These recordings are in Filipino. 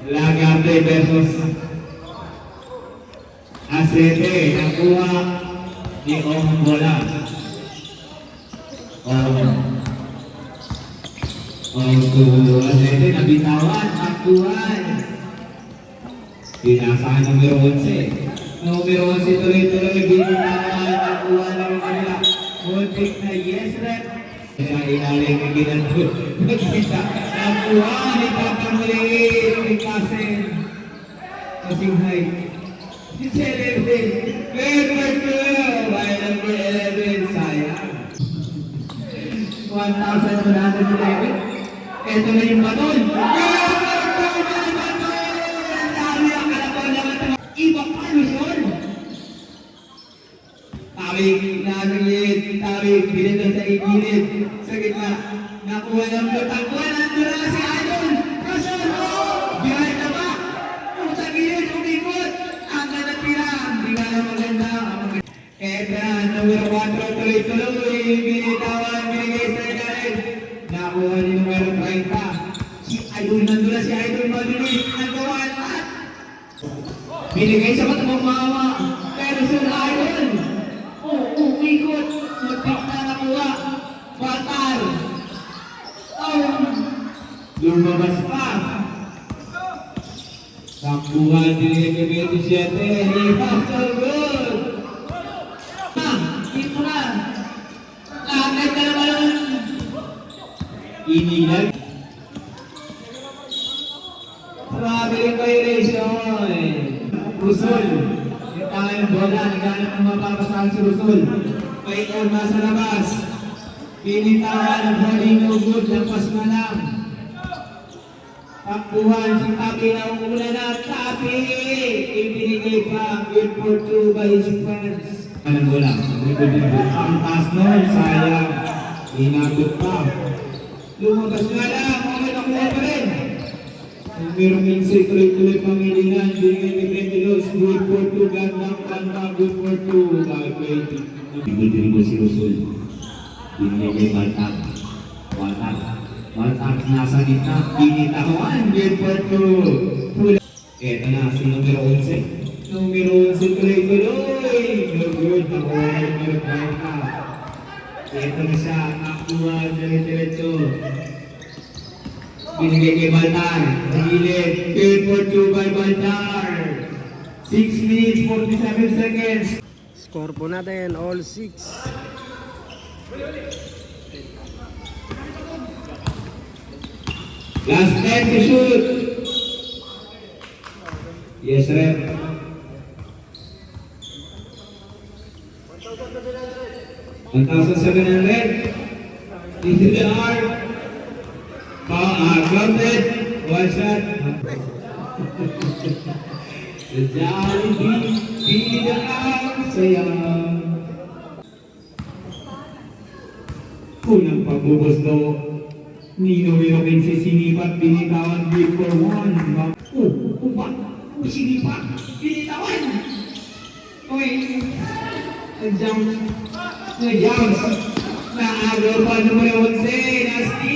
Lagarte versus Asete. Nakuha ni Ong bola. Asete nabitawan. Nakuhan. Pinasahan numero 11. Numero 11 tuloy-tuloy. Binitawan. Nakuha na rin kanila. Muntik na yes rep. Sa ilalim ng ginagawa. Nakita. Nakuha ni Papamuli. Kasin. Kasing height. Si Celebrity. Number 2. By number 11. Sayang. 1,111. Ito na yung baton. Iba pa Luzon. Tawig, nagigit, tawig, binito sa igilid, sa gitna, nakuha ng takbuhan, nandun na si Idol, Luzon, behind the back, sa gilid, umikot, ang natira, hindi nga na maganda, Edra, numero 4, tuloy-tuloy, binitawan, binigay sa ilalim, nakuha ni numero 30, si Idol, nandun na si Idol, mabilis, nagawa lahat, binigay sa matamang mama, pero sa Idol, umikot, mutik na nakuha, Batar, lumabas pa, takbuhan din yung 27, after good, ito na, lakad na naman, inilag, traveling violation, Rusul, yung tangan ng bola, naghanap ng mapapasahan si Rusul. May kalma sa labas. Pinitawan ng bowling no good, lampas na lang. Takbuhan si Tapi na umuna na. Tapi! Ibinigay pa. Good for 2 by his friends. Anong bola? Ang taas nun, sayang. Inagot pa. Lumabas na lang. Okay, nakuha pa rin. Merong insay tuloy-tuloy pangilinan, bigay ni Pentelos, good for 2, gandang, good for 2, dahil 20. Dribble si Rusul, binigay kay Baltag, Baltag nasa gitna, binitawan, good for 2. Eto na, si numero 11, tuloy-tuloy, no good, nakuha na numero 30. Eto na siya, nakuha, diretso. Binigay kay Baltar, nagilid, good for 2 by Baltar. 6 minutes, 47 seconds. Score po natin, all 6. Last 10 to shoot. Yes, rep. $1,700. Into the arm. Grounded, one shot. Sa Jollibee, pila ang saya. Unang pagbubuslo, Nino Viroquense sinipat, binitawan, big for 1. Sinipat, binitawan. Okay, nag-jumps. Naagaw pa numero 11, Nasty.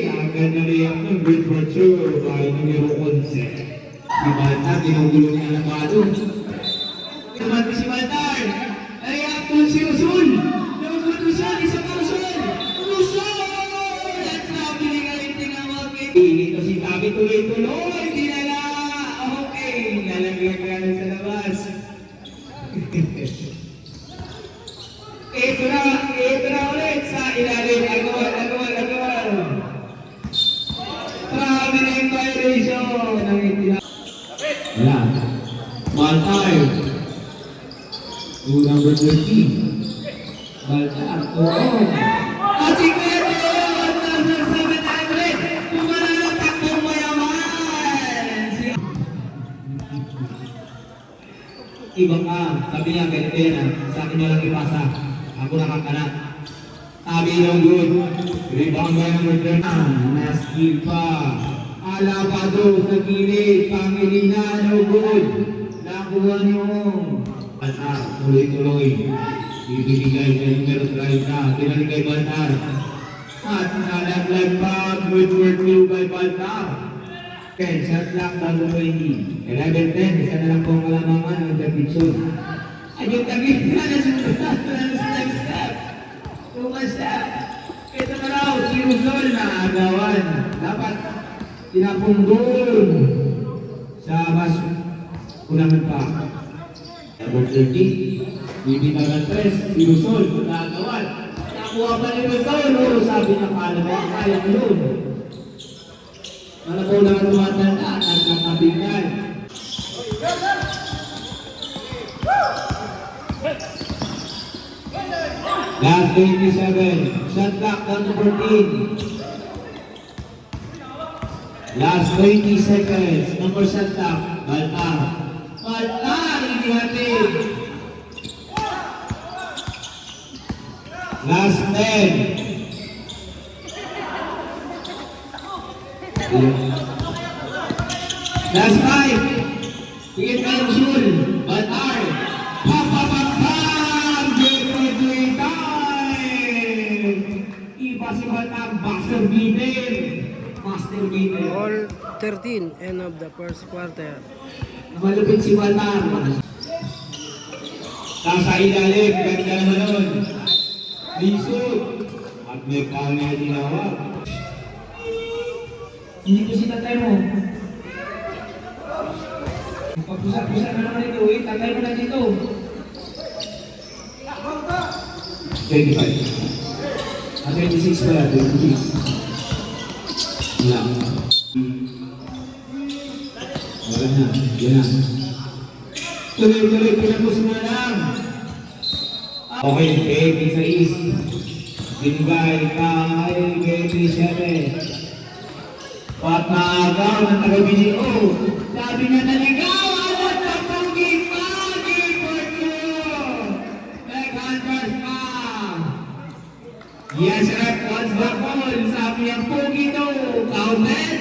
Agad na riyak ng good for 2 by numero 11. Si Baltar, ginugulong niya na bado. Naman si Baltar. Riyak po si Usul. Nagugod Usul, isa pa Usul. Usul! At sabi ni Galinting ang wakit. Ito si Tabi tuloy-tuloy. Dinala. Okay. Nalaglag sa labas. Ito na ulit sa ilalim. Agawal. Traveling violation ng itinawag. Wala. Baltar. Number 13. Baltar. At si Kuya Teo, 1,700. Kumana ng takbong mayaman. Ibang ka. Sabi niya, ganito yan. Sa akin na lang ipasa. Ako nakakanat. Sabi ng good. Rebound by number 13. Nasty pa. Alabado sa gilid. Pangilinan. No good. Nakuha niyo. Baltar. Tuloy-tuloy. Ibigay kay numero 30. Binalik kay Baltar. At nalaglag pa. Good for 2 by Baltar. Okay, shot clock down to 20. 11-10, isa na lang po ang kalamangan ng Davidson. Ay, yung tagit na nasunod na step. 2 step. Ito na raw, si Luzon na agawan. Dapat tinapong doon sa mas unahan pa. Number 30, bibitaw ng 3, si Luzon na agawan. Nakuha pa ni Luzon, sabi niya, paano ba yung kaya mo yun? Para po na tumatanda at nakabigay. Last 27, shot clock down to 14. Last 20 seconds, number shot clock, Baltar. Baltar, inihatid. Last 10. Last 5. Tingin pa yung Sul. Baltar. Papapapam! Good time! Iba si Baltar. Master beater. Master beater. All 13, end of the first quarter. Malupit si Baltar. Nasa ilalim. Ganda naman nun. Lisod. At may pangya tinawag. Hindi ko si tatay mo. Pagpusak-pusak na naman ito, tatay mo na dito. 25. 26 pala, 26. Wala. Wala na, yan na. Tuloy-tuloy, pinapos mo na lang. Okay, 26. Binigay kay 27. Pat naagaw ng taga-BDO. Sabi niya, naligawan at kapagin-pagi for two. Nag-hunters pa. Yes, rep, what's the ball? Sabi niya, pogi to. Counted.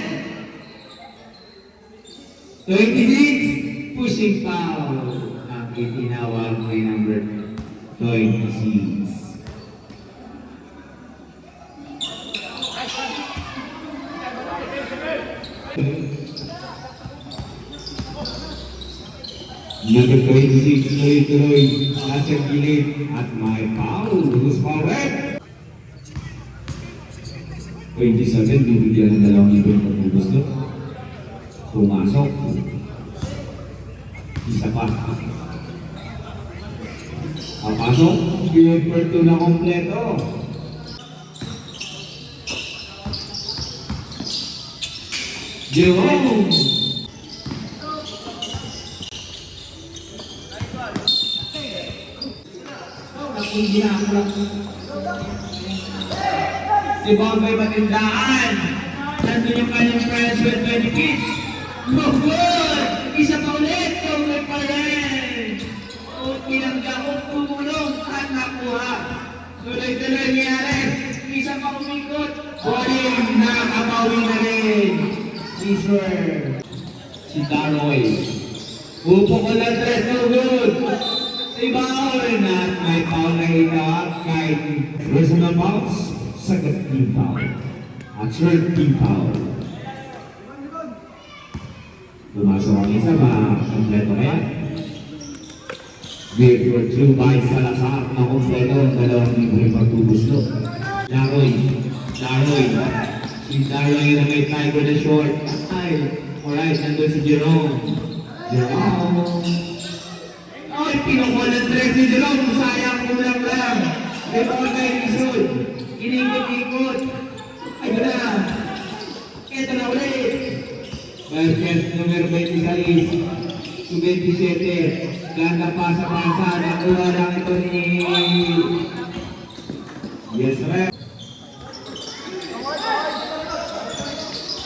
26, pushing foul. Ang itinawag may number 26. Number 26, tuloy-tuloy, nasa gilid at may foul. Who's fouled? 27, bibigyan ng dalawang ibon pag gusto. Pumasok. Isa pa. Papasok, give for 2 na kompleto. Jerome! Si Bombay Matindaan. Nandun yung kanyang friends with benefits. No good! Isa pa ulit! Bombay pa rin! O pinanggamot, tumulong at nakuha. Tuloy-tuloy ni Ares. Isa pa umikot. Boring, nakabawi na rin. Caesar. Si Daroy. Upo ko na 3, no good. Ibaon at may foul na itawag kahit personal fouls, second team foul at third team foul. Pumasok ang isa, kompleto kaya. Give for 2 by Salazar na kompleto ang dalawang libre pagtubuslo. Daroy. Si Daroy na may tiger na short. Ay, alright, nandun si Jerome. Ay, pinukuha ng 3 ni Jerome. Sayang, kulang lang. May bawal kayo isod. Inikot-ikot. Ay, wala. Ito na ulit. Versus number 26. 27. Ganda pasa-pasa. Nakuha lang ito ni... Yes, rep.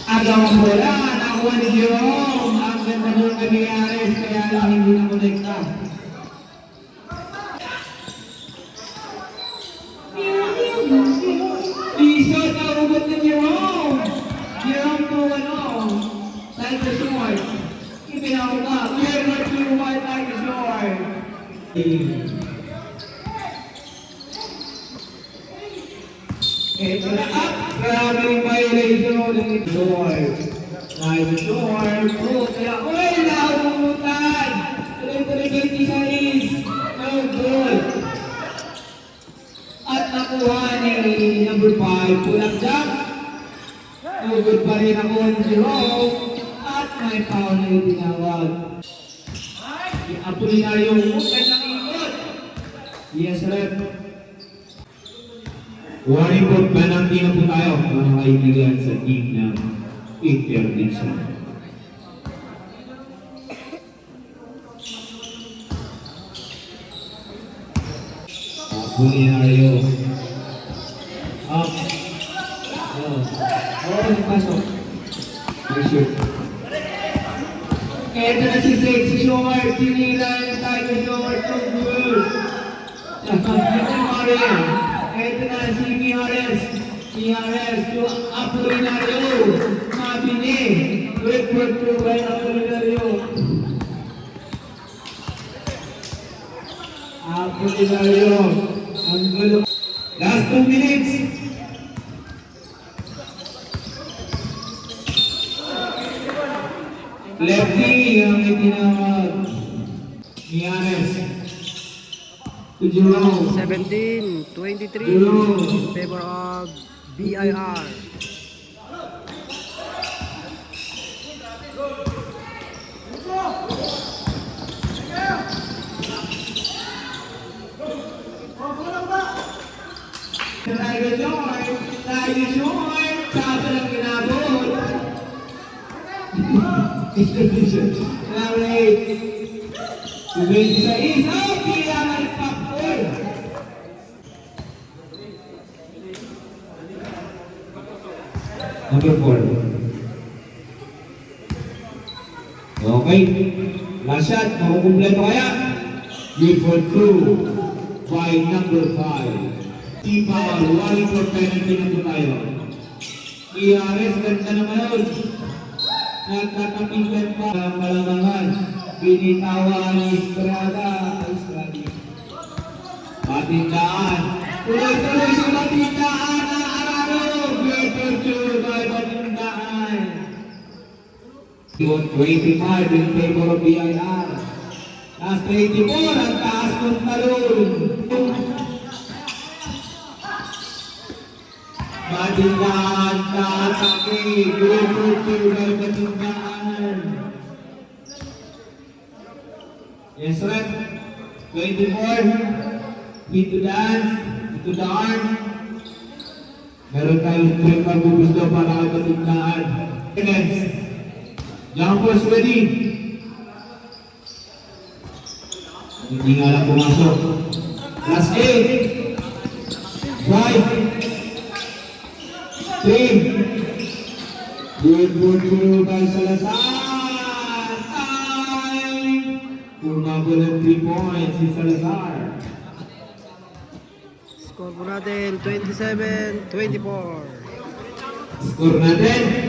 Agaw ang bola. Nakuha ni Jerome. Ang ganda mo nangyayari. Kaya lang hindi na konekta. Isod na ubot ni Jerome. Jerome to side to short. Ipinauka. Clear not to one side to short. Ito na up. Grabe yung violation ng short. Nice short. Oh, kaya, uy, nahuhutan. Tuloy-tuloy 26. No good. At nakuha ni number 5, pulang jump. No good pa rin ang 1-0. At may foul na yung tinawag. Si Apolinario, magandang ikot. Yes, rep. Warning po, penalty na po tayo, mga kaibigan, sa team ng interdiction. Apolinario. Up. Oh, pasok. May shoot. Eto na si Sexy Short, tinira yung Tiger Short, so good. Eto na si Mijares to Apolinario, mabini, great breakthrough by Apolinario. Apolinario, ang gulo. Last 2 minutes. Lefty ang itinawag. Mijares to Jerome. 17-23 in favor of BIR. Tiger Short, sabi lang ginabot. Larry, tuwing sa isa, tira ng popcorn. Number 4. Okay. Last shot, makukumpleto kaya? Good for 2 by number 5. T-Power, wali for penalty na po tayo. Mijares, ganda naman yun. Nagkatapigan pa ang malamangan. Binitawan ni Estrada. Batindaan. Tuloy-tuloy sa batindaan na Araro. Good picture by batindaan. 25 in favor of BIR. Last 24, ang taas ng talon. Batindaan, tatake. Good picture by batindaan. Yes, rep. 24. Hit to dance. Hit to the arm. Meron tayong 3 magbubusto para kay batindaan. Seconds. Jumpers ready. Hindi nga lang pumasok. Last 8. 5. 3. Good through by Salazar. Time. Umabot ng 3 points si Salazar. Score po natin 27-24. Score natin.